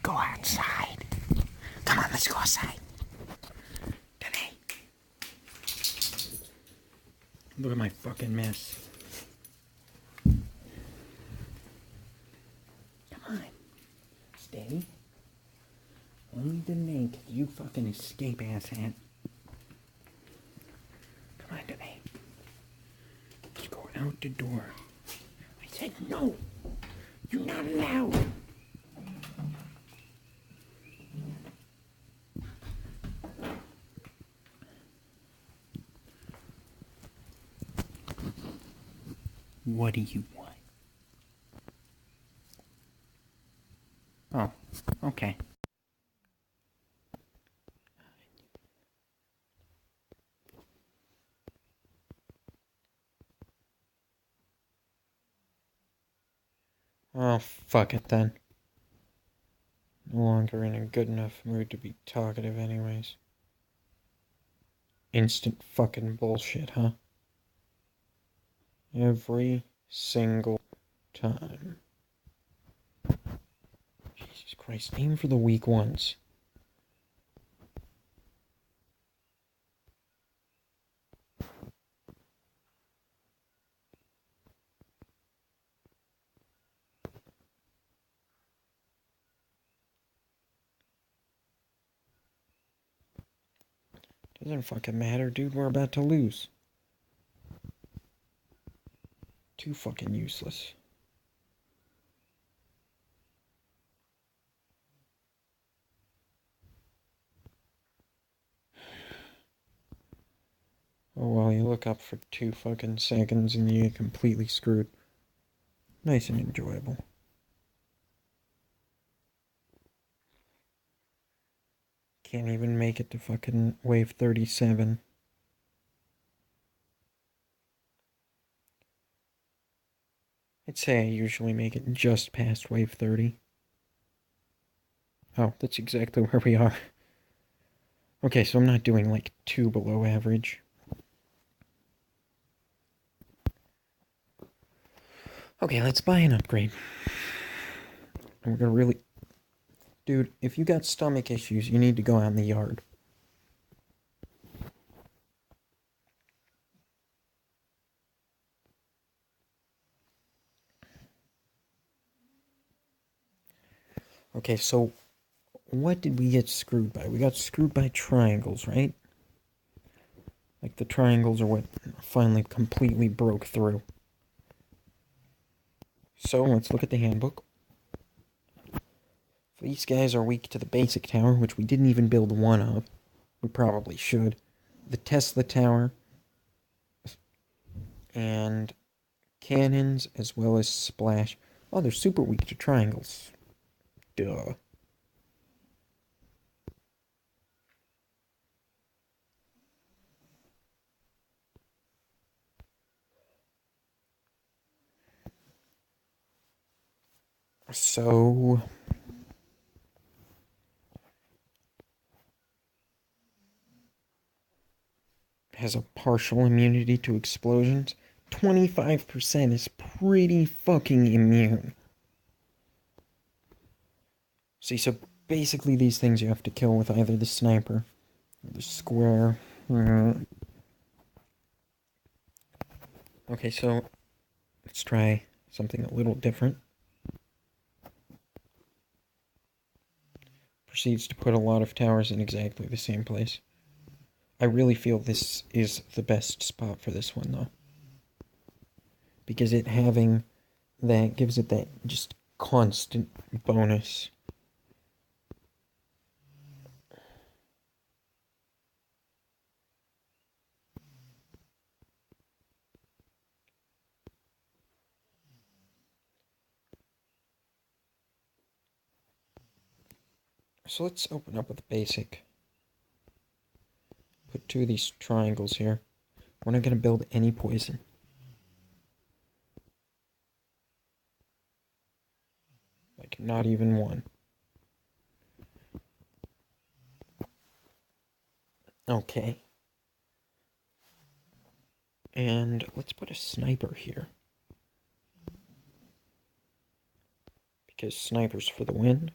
go outside. Come on, let's go outside. Today. Look at my fucking mess. Come on. Steady. Only Danae can you fucking escape, asshat. Come on, Danae. Let's go out the door. I said no. You're not allowed. What do you want? Oh, okay. Oh, fuck it then. No longer in a good enough mood to be talkative anyways. Instant fucking bullshit, huh? Every single time. Jesus Christ, aim for the weak ones. Doesn't fucking matter, dude. We're about to lose. Too fucking useless. Oh, well, you look up for 2 fucking seconds and you get completely screwed. Nice and enjoyable. Can't even make it to fucking wave 37. I'd say I usually make it just past wave 30. Oh, that's exactly where we are. Okay, so I'm not doing like 2 below average. Okay, let's buy an upgrade. We're gonna really... Dude, if you got stomach issues, you need to go out in the yard. Okay, so what did we get screwed by? We got screwed by triangles, right? Like the triangles are what finally completely broke through. So let's look at the handbook. These guys are weak to the basic tower, which we didn't even build one of. We probably should. The Tesla tower. And cannons, as well as splash. Oh, they're super weak to triangles. Duh. So... has a partial immunity to explosions. 25% is pretty fucking immune. See, so basically these things you have to kill with either the sniper or the square. Okay, so let's try something a little different. Proceeds to put a lot of towers in exactly the same place. I really feel this is the best spot for this one, though. Because it having that gives it that just constant bonus. So let's open up with basic. Put 2 of these triangles here. We're not going to build any poison. Like, not even one. Okay. And let's put a sniper here. Because snipers for the win.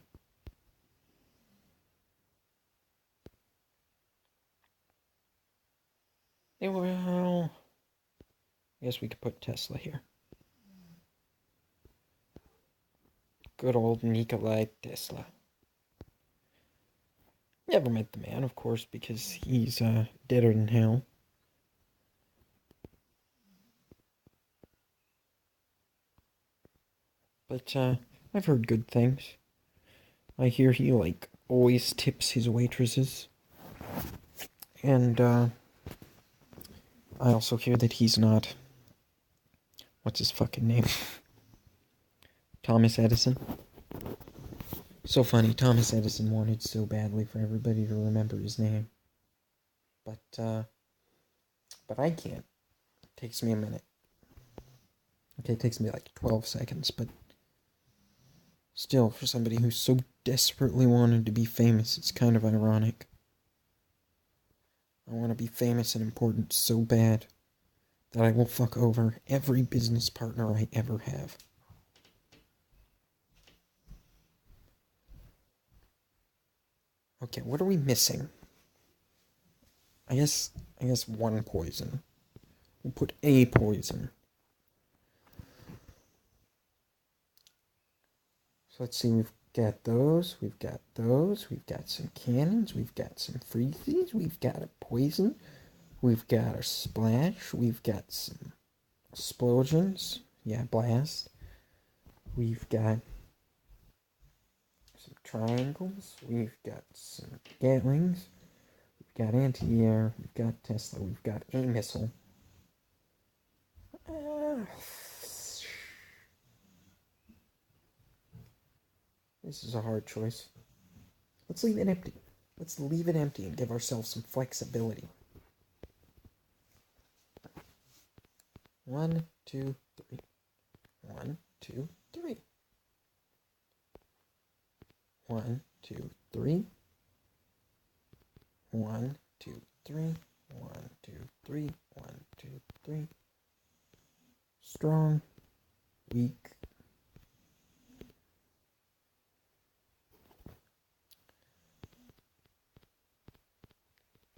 guess we could put Tesla here. Good old Nikolai Tesla. Never met the man, of course, because he's deader than hell. But I've heard good things. I hear he, like, always tips his waitresses. And I also hear that he's not... What's his fucking name? Thomas Edison. So funny, Thomas Edison wanted so badly for everybody to remember his name. But I can't. It takes me a minute. Okay, it takes me like 12 seconds, but still, for somebody who so desperately wanted to be famous, it's kind of ironic. I want to be famous and important so bad that I will fuck over every business partner I ever have. Okay, what are we missing? I guess one poison. We'll put a poison. So let's see, we've got those, we've got some cannons, we've got some freezies, we've got a poison, we've got a splash, we've got some explosions, yeah, blast. We've got some triangles, we've got some Gatlings, we've got anti-air, we've got Tesla, we've got a missile. This is a hard choice. Let's leave it empty. Let's leave it empty and give ourselves some flexibility. 1, 2, 3. 1, 2, 3. 1, 2, 3. 1, 2, 3. 1, 2, 3. 1, 2, 3. Strong. Weak.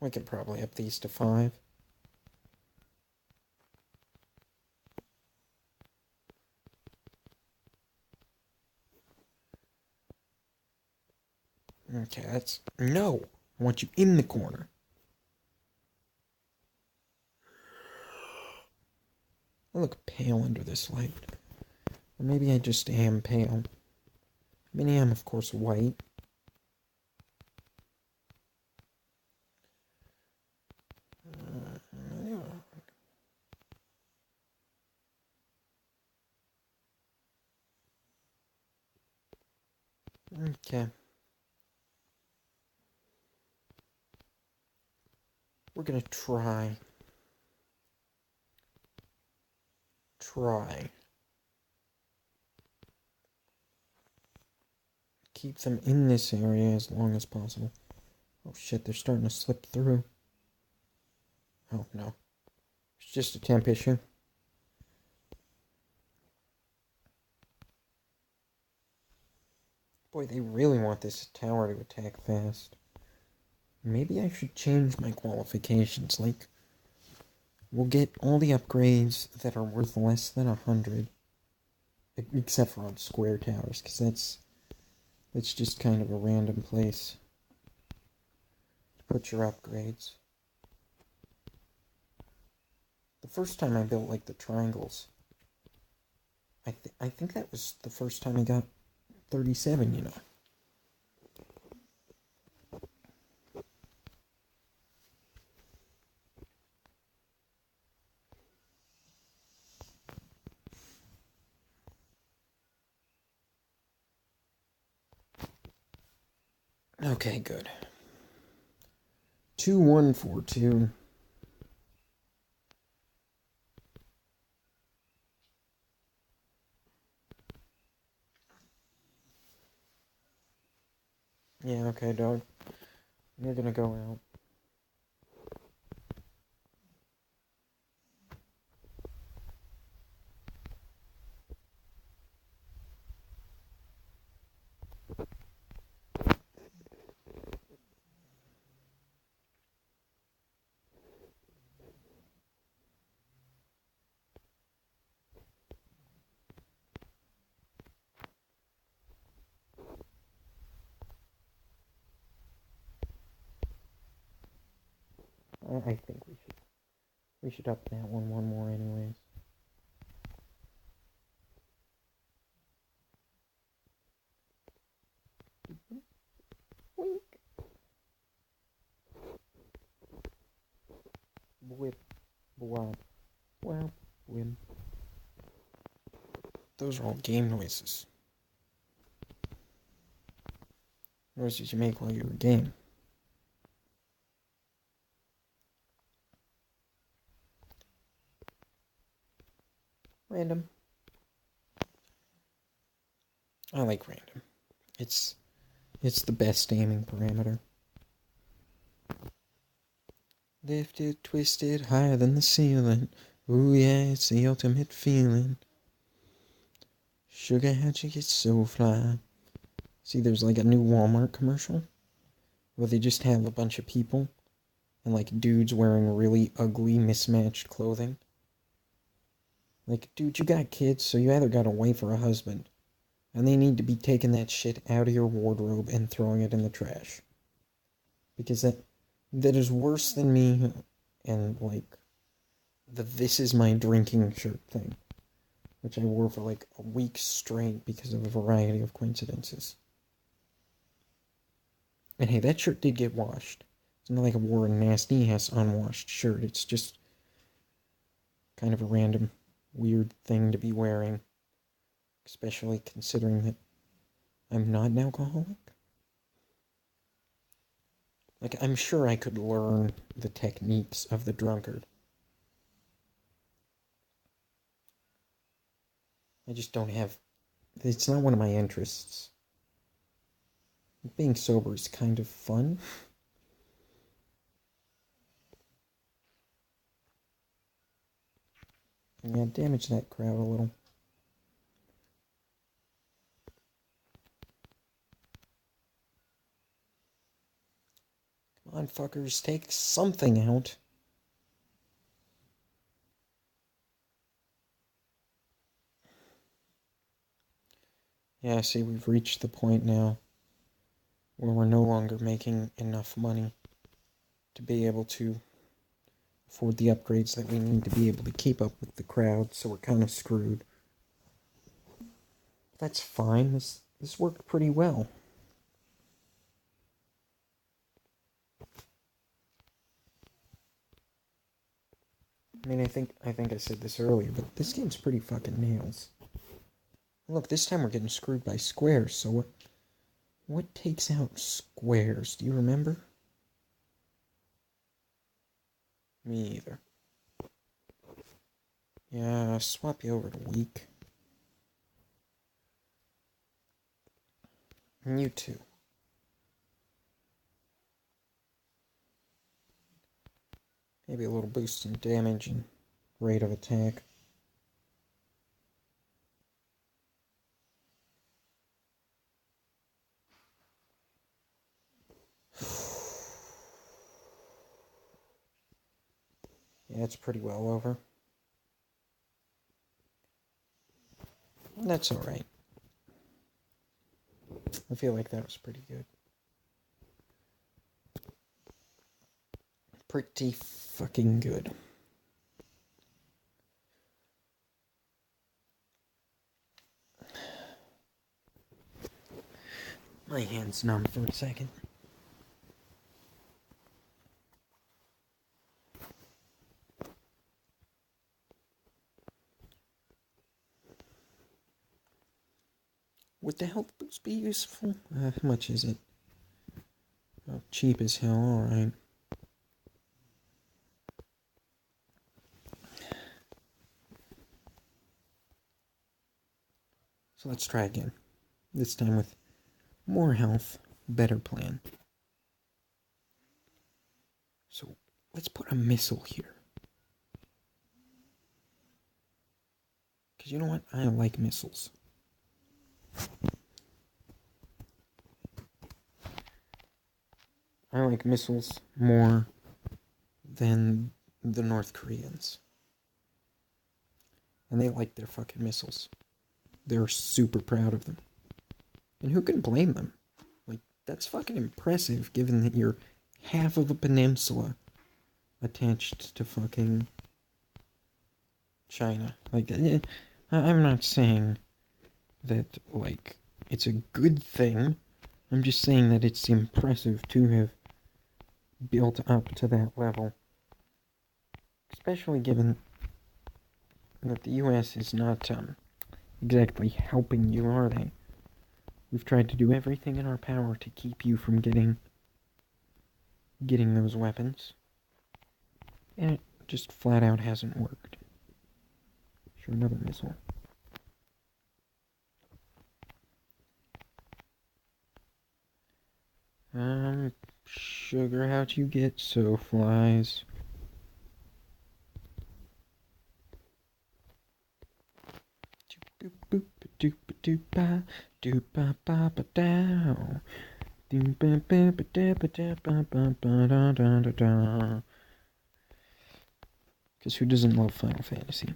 We could probably up these to 5. Okay, that's... No! I want you in the corner. I look pale under this light. Or maybe I just am pale. I mean, I am, of course, white. Okay. We're gonna try. Keep them in this area as long as possible. Oh shit, they're starting to slip through. Oh no. It's just a temp issue. Boy, they really want this tower to attack fast. Maybe I should change my qualifications. Like, we'll get all the upgrades that are worth less than 100. Except for on square towers, because that's just kind of a random place to put your upgrades. The first time I built, like, the triangles, I think that was the first time I got 37, you know. Okay, good. 2142. Yeah, okay, dog. You're gonna go out. I think we should up that one more anyways. Wink. Whip, wop, wop, wim. Those are all game noises. Noises you make while you're a game. Random. I like random. It's the best aiming parameter. Lifted, twisted, higher than the ceiling. Ooh yeah, it's the ultimate feeling. Sugar, how'd you get so fly? See, there's like a new Walmart commercial where they just have a bunch of people and like dudes wearing really ugly, mismatched clothing. Like, dude, you got kids, so you either got a wife or a husband. And they need to be taking that shit out of your wardrobe and throwing it in the trash. Because that is worse than me and, like, the "this is my drinking shirt" thing. Which I wore for, like, a week straight because of a variety of coincidences. And hey, that shirt did get washed. It's not like I wore a nasty-ass unwashed shirt. It's just kind of a random, weird thing to be wearing. Especially considering that I'm not an alcoholic. Like, I'm sure I could learn the techniques of the drunkard. I just don't have... It's not one of my interests. Being sober is kind of fun. Yeah, damage that crowd a little. Come on, fuckers, take something out. Yeah, see, we've reached the point now where we're no longer making enough money to be able to afford the upgrades that we need to be able to keep up with the crowd, so we're kind of screwed. That's fine. This worked pretty well. I mean, I think I said this earlier, but this game's pretty fucking nails. Look, this time we're getting screwed by squares, so what takes out squares? Do you remember? Me either. Yeah, swap you over to weak. And you too. Maybe a little boost in damage and rate of attack. Yeah, it's pretty well over. That's alright. I feel like that was pretty good. Pretty fucking good. My hand's numb for a second. Would the health boost be useful? How much is it? Oh, cheap as hell, alright. So let's try again. This time with more health, better plan. So let's put a missile here. Because you know what? I like missiles. I like missiles more than the North Koreans. And they like their fucking missiles. They're super proud of them. And who can blame them? Like, that's fucking impressive given that you're half of a peninsula attached to fucking China. Like, I'm not saying that, like, it's a good thing. I'm just saying that it's impressive to have built up to that level. Especially given that the U.S. is not, exactly helping you, are they? We've tried to do everything in our power to keep you from getting those weapons. And it just flat out hasn't worked. Sure, another missile. Sugar, how'd you get so flies? Because who doesn't love Final Fantasy?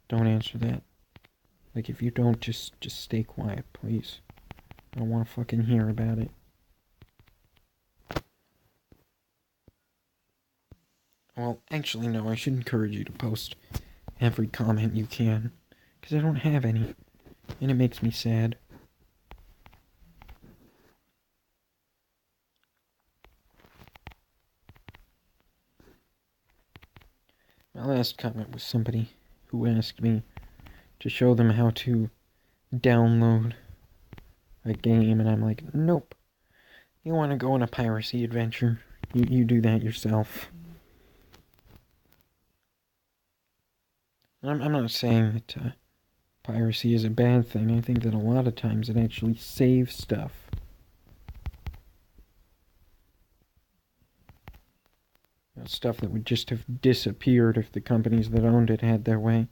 Don't answer that. Like, if you don't, just stay quiet, please. I don't want to fucking hear about it. Well, actually, no, I should encourage you to post every comment you can. Because I don't have any. And it makes me sad. My last comment was somebody who asked me to show them how to download a game, and I'm like, nope. You want to go on a piracy adventure? You do that yourself. I'm not saying that piracy is a bad thing. I think that a lot of times it actually saves stuff. You know, stuff that would just have disappeared if the companies that owned it had their way.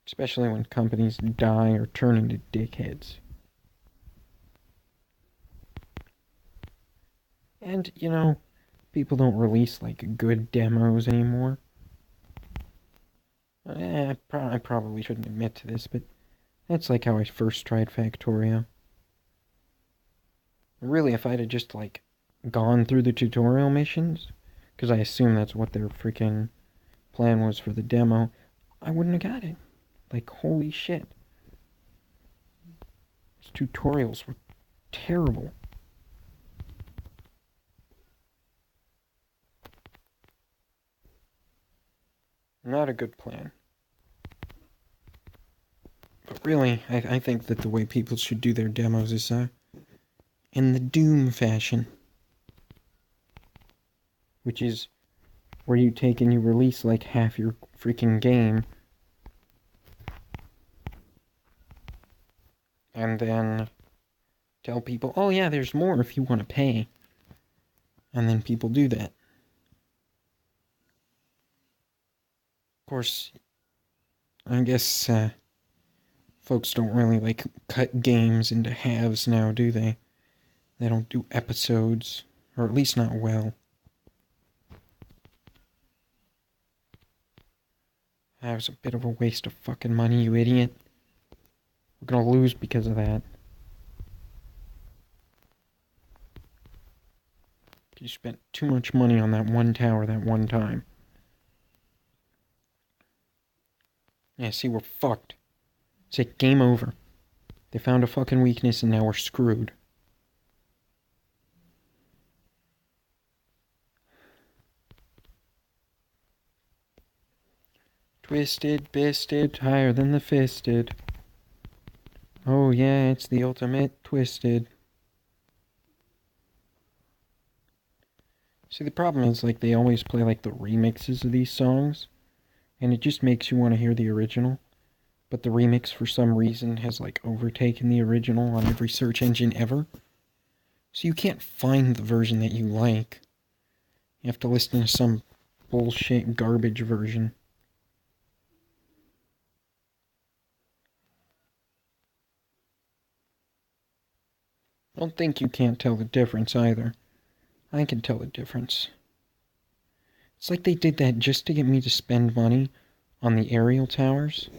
Especially when companies die or turn into dickheads. And, you know, people don't release, like, good demos anymore. I probably shouldn't admit to this, but that's like how I first tried Factorio. Really, if I'd have just, like, gone through the tutorial missions, because I assume that's what their freaking plan was for the demo, I wouldn't have got it. Like, holy shit. Those tutorials were terrible. Not a good plan. But really, I think that the way people should do their demos is, in the Doom fashion. Which is where you take and you release, like, half your freaking game. And then tell people, oh yeah, there's more if you want to pay. And then people do that. Of course, I guess, folks don't really, like, cut games into halves now, do they? They don't do episodes, or at least not well. That was a bit of a waste of fucking money, you idiot. We're gonna lose because of that. You spent too much money on that one tower that one time. Yeah, see, we're fucked. It's like game over. They found a fucking weakness and now we're screwed. Twisted, bisted, higher than the fisted. Oh yeah, it's the ultimate twisted. See, the problem is, like, they always play, like, the remixes of these songs, and it just makes you want to hear the original. But the remix, for some reason, has, like, overtaken the original on every search engine ever. So you can't find the version that you like. You have to listen to some bullshit garbage version. I don't think you can't tell the difference either. I can tell the difference. It's like they did that just to get me to spend money on the aerial towers.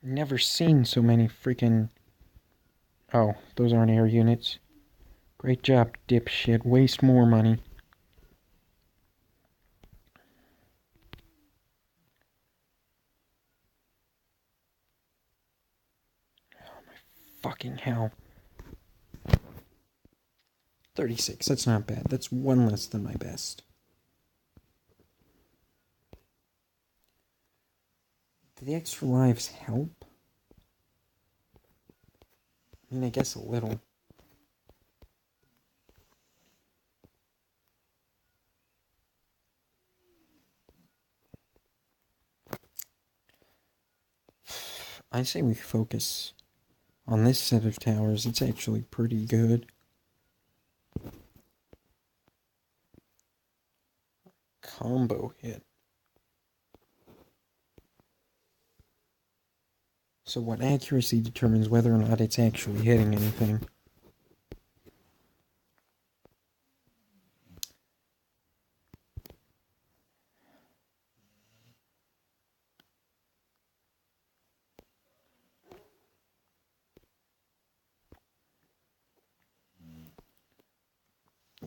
Never seen so many freaking... Oh, those aren't air units. Great job, dipshit. Waste more money. Oh my fucking hell. 36, that's not bad. That's one less than my best. Do the extra lives help? I mean, I guess a little. I say we focus on this set of towers. It's actually pretty good. Combo hit. So what accuracy determines whether or not it's actually hitting anything.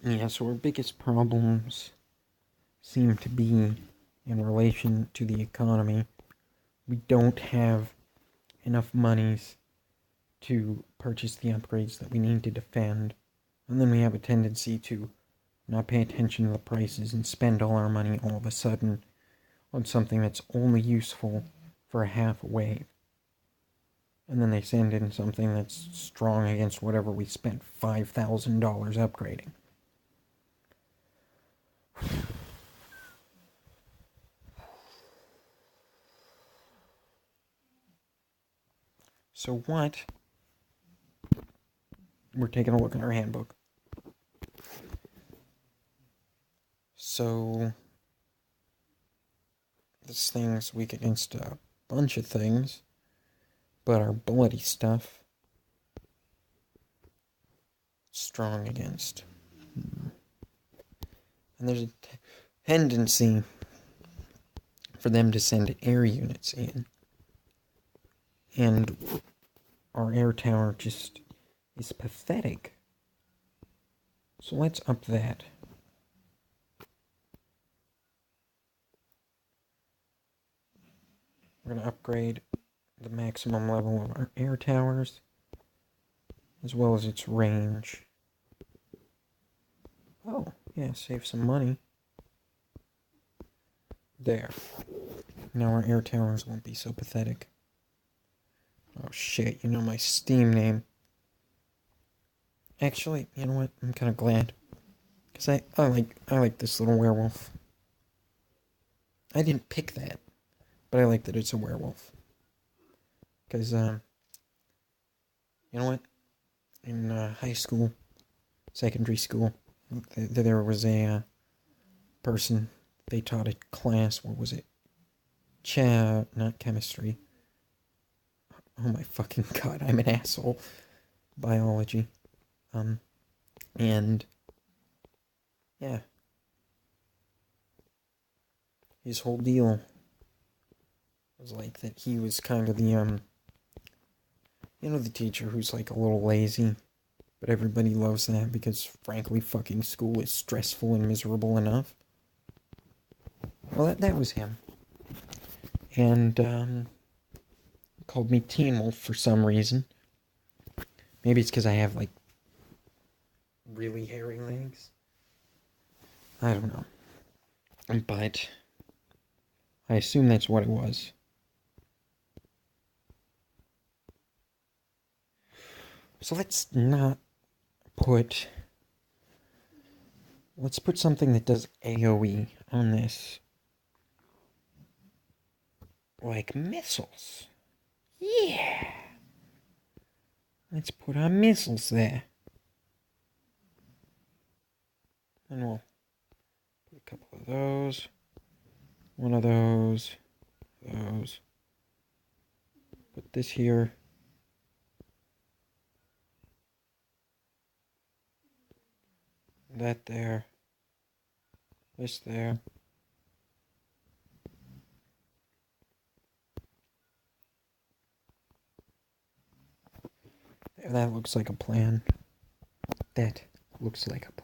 Yeah, so our biggest problems seem to be in relation to the economy. We don't have enough monies to purchase the upgrades that we need to defend. And then we have a tendency to not pay attention to the prices and spend all our money all of a sudden on something that's only useful for a half a wave. And then they send in something that's strong against whatever we spent $5,000 upgrading. So what? We're taking a look at our handbook. So this thing's weak against a bunch of things, but our bloody stuff strong against. And there's a tendency for them to send air units in. And our air tower just is pathetic. So let's up that. We're going to upgrade the maximum level of our air towers, as well as its range. Oh, yeah, save some money. There. Now our air towers won't be so pathetic. Oh shit, you know my Steam name. Actually, you know what? I'm kind of glad. Because I like this little werewolf. I didn't pick that, but I like that it's a werewolf. Because, you know what? In high school, secondary school, there was a person, they taught a class, what was it? Not chemistry. Oh my fucking god, I'm an asshole. Biology. And, yeah. His whole deal was like that he was kind of the, you know, the teacher who's like a little lazy, but everybody loves that because, frankly, fucking school is stressful and miserable enough. Well, that was him. And, called me Teen Wolf for some reason. Maybe it's because I have, like, really hairy legs. I don't know. But I assume that's what it was. So let's put something that does AoE on this. Like missiles. Yeah. Let's put our missiles there. And we'll put a couple of those. One of those. Those. Put this here. That there. This there. That looks like a plan. That looks like a plan.